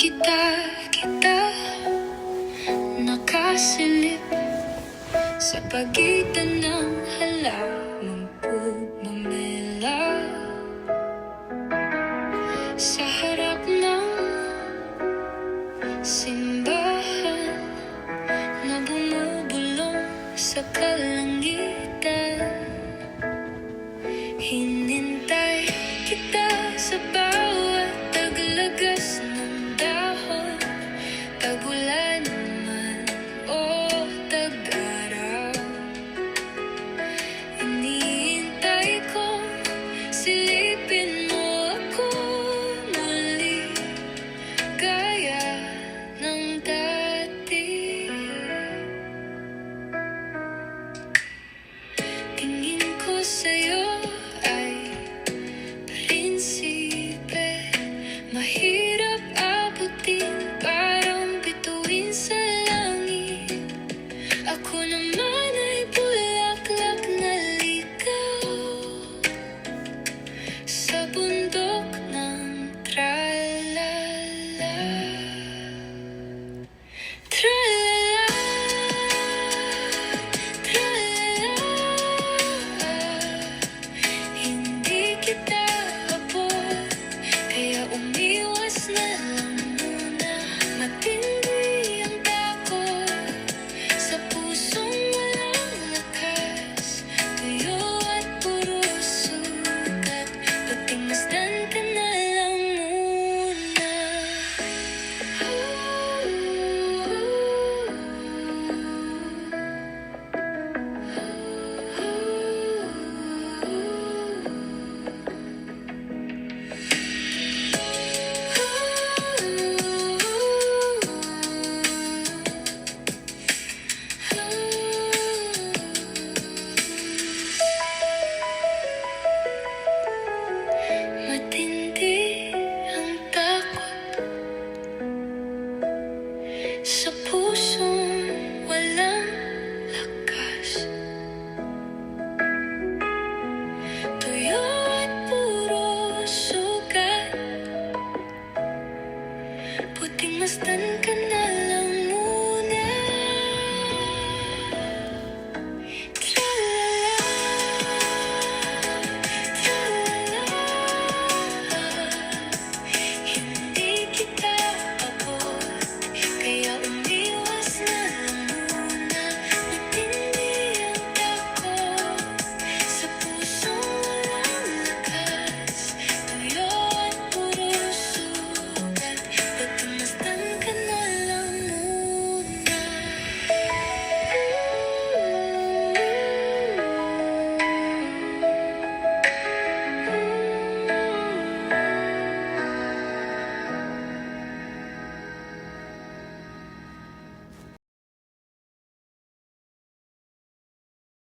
kita nakasilip sa pagitan ng halamang pagmamela. Sa harap ng simbahan na bumubulong sa kalangitan, hinintay kita sa bawat taglagas ng dahon, tag-ulan man o tag-araw. Hinihintay kong silipin mo ako muli, gaya ng dati. Tingin ko sa'yo ay prinsipe, mahirap abutin, parang bituin sa langit. Ako naman ay bulaklak na ligaw sa bundok ng tralala. Tralala, tralala. Hindi kita abot, kaya umiwas na lang muna. Matindi ang takot sa pusong walang lakas, tuyo at puro sugat. Pagtingmasdan ka na lang muna. Matindi ang takot sa pusong walang lakas, tuyo at puro sugat. Puting masdan